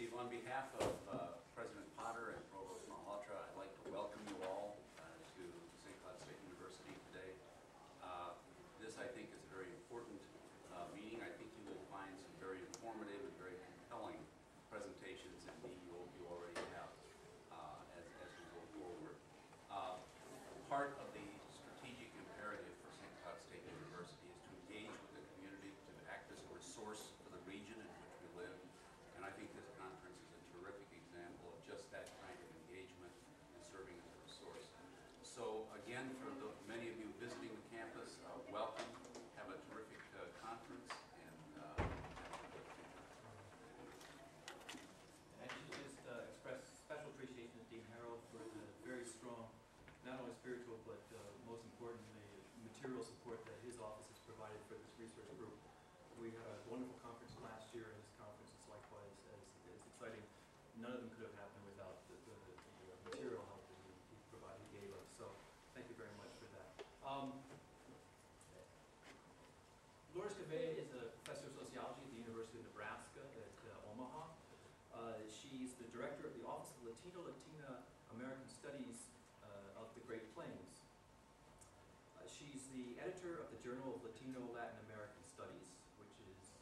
Steve. On behalf of President Potter and Provost Malhotra, I'd like to welcome you all to St. Cloud State University today. This, I think, is a very important meeting. I think you will find some very informative and very compelling presentations, and you already have as we go forward. Part of the strategic imperative for St. Cloud State University is to engage with the community, to act as a resource for the region in which we live. And I think this conference is a terrific example of just that kind of engagement and serving as a resource. So again, for many of you visiting the campus, welcome. Have a terrific conference, and have a good future. And I should just express special appreciation to Dean Harold for the very strong, not only spiritual, but most importantly, material support that his office has provided for this research group. We had a wonderful conference last year, and this conference is likewise as exciting. None of them could have happened without the material help that he gave us. So thank you very much for that. Lourdes Keynote is a professor of sociology at the University of Nebraska at Omaha. She's the director of the Office of Latina American Studies of the Great Plains. She's the editor of the Journal of Latino Latin American Studies, which is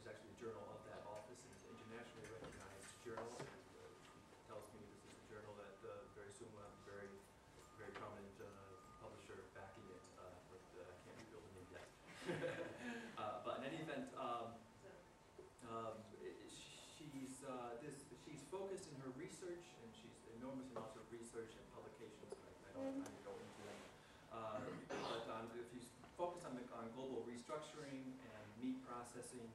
actually the journal of that office, and it's an internationally recognized journal. And, she tells me this is a journal that very soon will have a very prominent publisher backing it, but I can't reveal the name yet. But in any event, she's focused in her research, and she's enormous amounts of research and publications. I don't have time to go into them. But if you focus on global restructuring and meat processing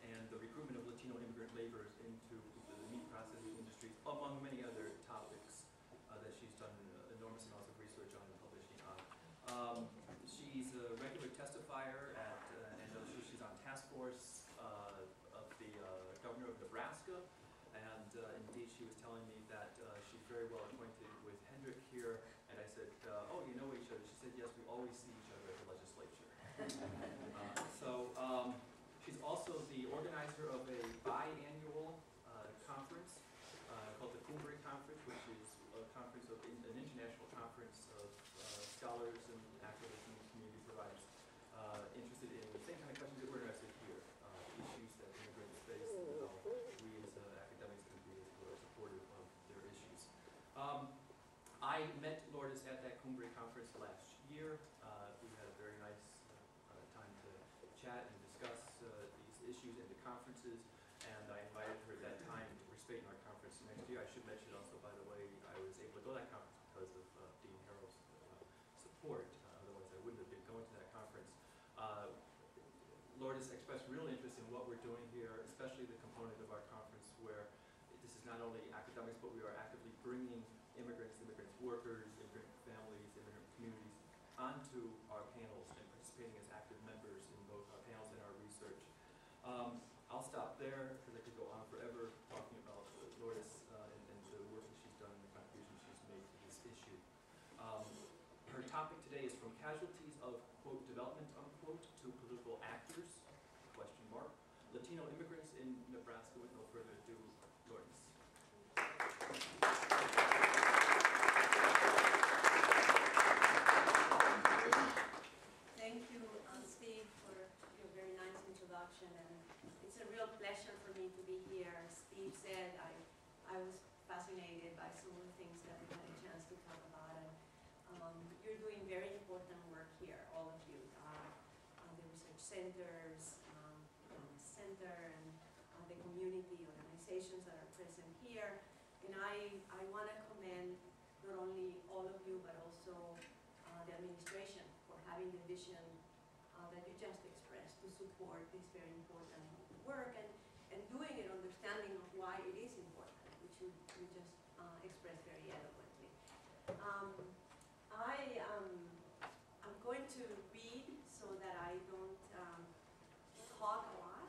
and the recruitment of Latino immigrant laborers into the meat processing industries, among many other topics that she's done enormous amounts of research on and publishing on. She's a regular testifier at, and she's on task force of the governor of Nebraska. And indeed, she was telling me that she's very well acquainted with Hendrik here. And I said, oh, you know each other? She said, yes, we always see each other at the legislature. She's also the organizer of a biannual conference called the Cumbre Conference, which is a conference of an international conference of scholars and activists in the community providers interested in the same kind of questions that we're interested here, issues that immigrants face, and how we as academics can be supportive of their issues. I met Lourdes at that Cumbre Conference last year. We had a very nice time to chat and discuss these issues and the conferences, and I invited her at that time to participate in our conference next year. I should mention also, by the way, I was able to go to that conference because of Dean Harold's support. Otherwise, I wouldn't have been going to that conference. Lourdes expressed real interest in what we're doing here, especially the component of our conference where this is not only academics, but we are actively bringing immigrants, workers, immigrant families, immigrant communities onto our panels and participating as active members in both our panels and our research. I'll stop there because I could go on forever talking about Lourdes and the work that she's done and the contributions she's made to this issue. Her topic today is from casualties of, quote, development, unquote, to political actors, question mark, Latino immigrants in Nebraska. With no further ado, Lourdes. Thank you, Steve, for your very nice introduction, and it's a real pleasure for me to be here. As Steve said, I was fascinated by some of the things that we had a chance to talk about, and you're doing very important work here, all of you. The research centers, the center, and the community organizations that are present here. And I want to commend not only all of you, but also the administration for having the vision that you just expressed to support this very important work, and doing it understanding of why it is important, which you just expressed very eloquently. I'm going to read so that I don't talk a lot,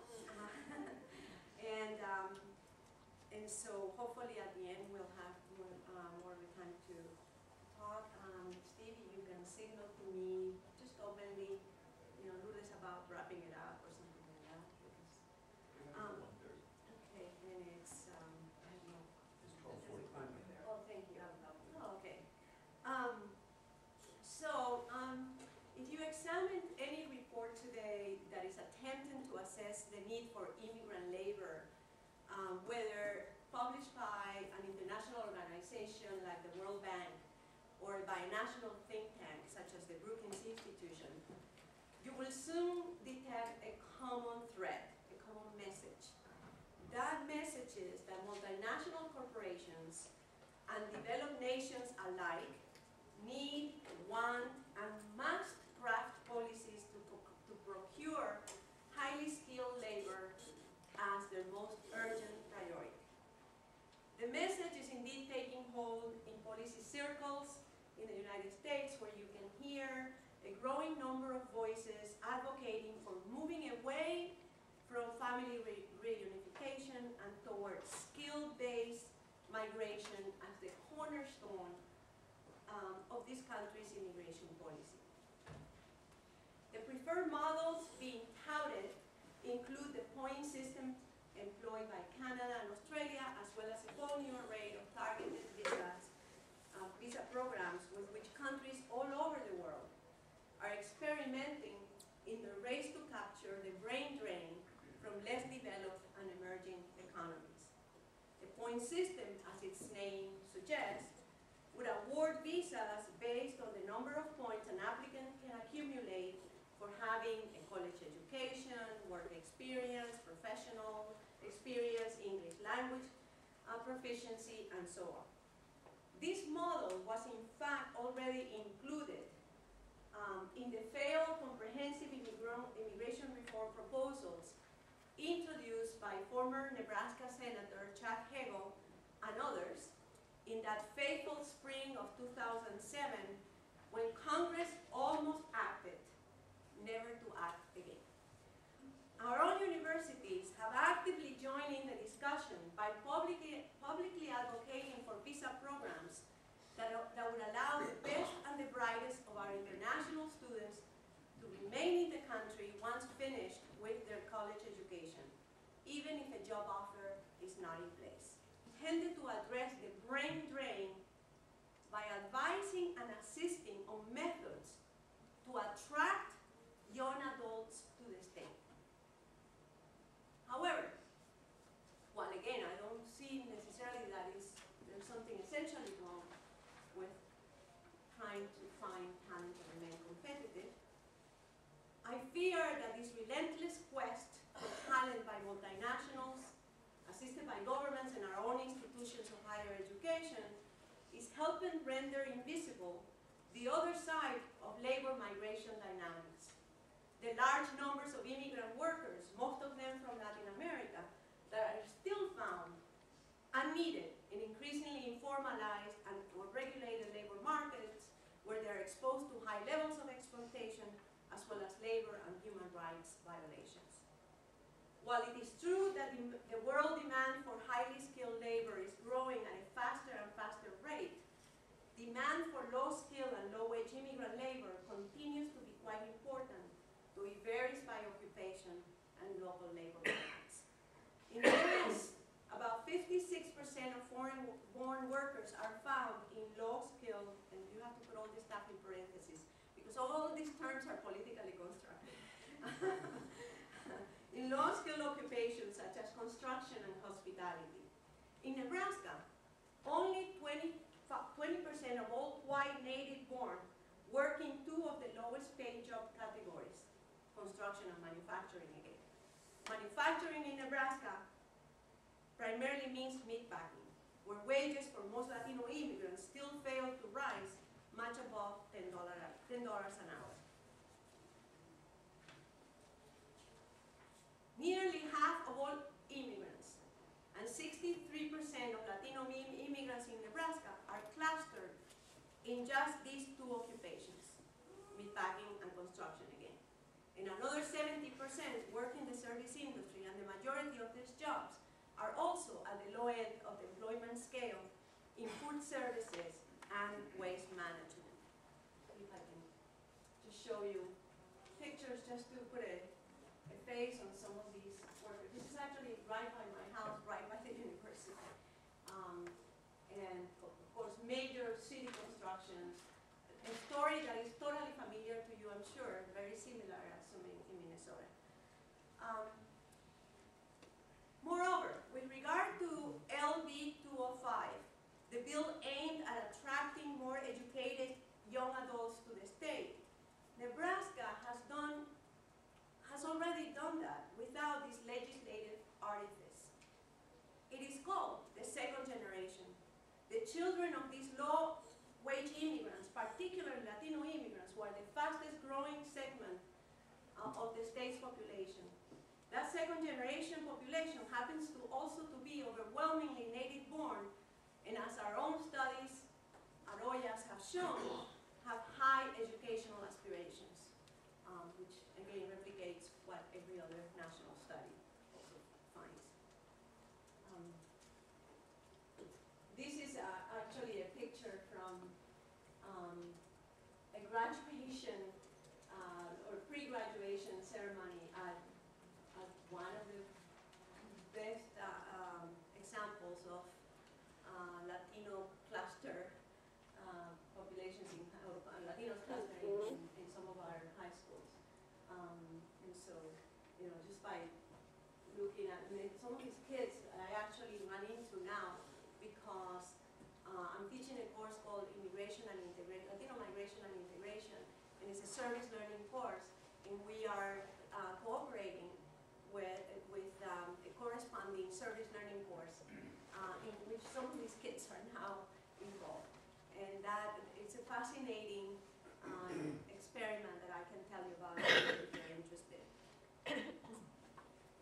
and so hopefully at the end we'll have more of the time to talk. Stevie, you can signal to me just openly, Lourdes, about wrapping it up or something like that. Because, okay. whether published by an international organization like the World Bank or by a national think tank such as the Brookings Institution, you will soon detect a common thread, a common message. That message is that multinational corporations and developed nations alike need, want, and must craft policies to procure highly skilled labor as their most urgent priority. The message is indeed taking hold in policy circles in the United States, where you can hear a growing number of voices advocating for moving away from family reunification and towards skill-based migration as the cornerstone of this country's immigration policy. The preferred models being touted include the point system employed by Canada and Australia, as well as a whole new array of targeted visa programs with which countries all over the world are experimenting in the race to capture the brain drain from less developed and emerging economies. The point system, as its name suggests, would award visas based on the number of points an applicant can accumulate for having a college education, work experience, professional experience, English language proficiency, and so on. This model was in fact already included in the failed comprehensive immigration reform proposals introduced by former Nebraska Senator Chuck Hagel and others in that fateful spring of 2007, when Congress almost acted, never to act again. Our own universities have actively joined in the discussion by publicly advocating for visa programs that would allow the best and the brightest of our international students to remain in the country once finished with their college education, even if a job offer is not in place. Intended to address the brain drain by advising and assisting on methods to attract young adults to the state. However, while again I don't see necessarily that there's something essentially wrong with trying to find talent to remain competitive, I fear that this relentless quest for talent by multinationals, assisted by governments and our own institutions of higher education, is helping render invisible the other side of labor migration dynamics. The large numbers of immigrant workers, most of them from Latin America, that are still found unneeded in increasingly informalized and regulated labor markets, where they're exposed to high levels of exploitation, as well as labor and human rights violations. While it is true that the world demand for highly skilled labor is growing at a faster and faster rate, demand for low-skilled and low-wage immigrant labor continues to be quite important, though it varies by occupation and local labor markets. In the US, about 56% of foreign-born workers are found in low-skilled, and you have to put all this stuff in parentheses, because all these terms are politically constructed. In low-skilled occupations such as construction and hospitality. In Nebraska, only 20% of all white native-born work in two of the lowest paid job categories, construction and manufacturing again. Manufacturing in Nebraska primarily means meatpacking, where wages for most Latino immigrants still fail to rise much above $10 an hour. Nearly half of all immigrants and 63% of Latino immigrants in Nebraska are clustered in just these two occupations, meatpacking and construction again. And another 70% work in the service industry, and the majority of these jobs are also at the low end of the employment scale in food services and waste management. If I can just show you pictures just to put a face on some of these workers. This is actually right by my house, right by the university. And of course, major city constructions. A story that is totally familiar to you, I'm sure, very similar, assuming in Minnesota. Moreover, with regard educated young adults to the state. Nebraska has already done that without this legislative artifice. It is called the second generation. The children of these low-wage immigrants, particularly Latino immigrants, who are the fastest growing segment of the state's population. That second generation population happens to also to be overwhelmingly native born, and as our own studies, Arroyas have shown, have high educational aspirations, which again replicates what every other national study also finds. This is actually a picture from a graduation or pre-graduation ceremony at one of the best examples of Latino cluster populations or Latinos cluster in some of our high schools. And so, you know, just by looking at some of these kids, I actually run into now because I'm teaching a course called Immigration and Integration, Latino Migration and Integration, and it's a service learning course, and we are cooperating with a corresponding service learning course in which some of these kids are now involved. And that it's a fascinating experiment that I can tell you about if you're interested.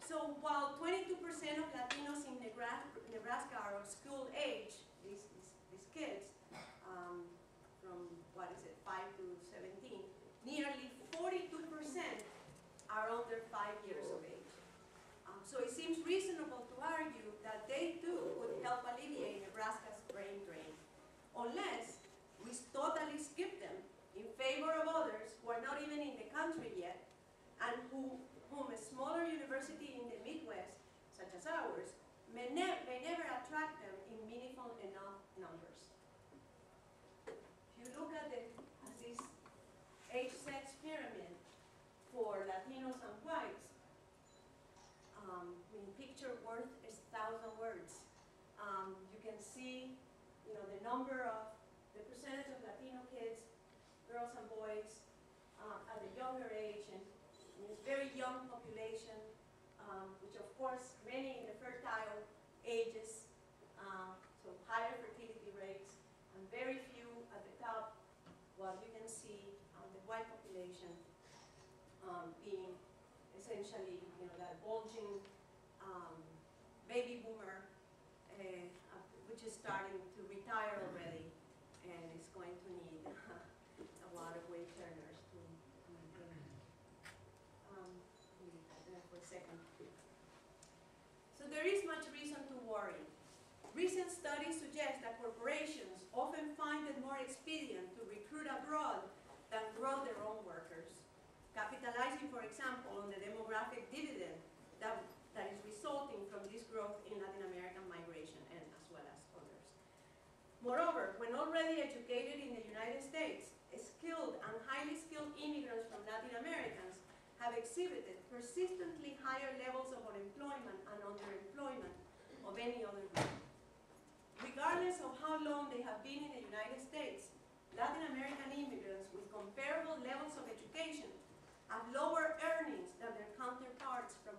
So while 22% of Latinos in Nebraska are of school age, these kids, from what is it, 5 to 17, nearly 42% are under 5 years of age. So it seems reasonable to argue that they too would help alleviate Nebraska's brain drain, unless we totally skip them in favor of others who are not even in the country yet, and whom a smaller university in the Midwest, such as ours, may never attract them in meaningful enough numbers. If you look at this age-sex pyramid for Latinos and whites, picture worth is 1,000 words. You can see, you know, the percentage of Latino kids, girls and boys, at a younger age, and this very young population, which of course many in the fertile ages, so higher fertility rates, and very few at the top. Well, you can see the white population being essentially, you know, that bulging baby boomer, which is starting to retire already, and is going to need a lot of wage earners to maintain. For a second. So there is much reason to worry. Recent studies suggest that corporations often find it more expedient to recruit abroad than grow their own workers, capitalizing, for example, on the demographic dividend that is resulting from this growth in Latin American migration, and as well as others. Moreover, when already educated in the United States, skilled and highly skilled immigrants from Latin Americans have exhibited persistently higher levels of unemployment and underemployment of any other group. Regardless of how long they have been in the United States, Latin American immigrants with comparable levels of education have lower earnings than their counterparts from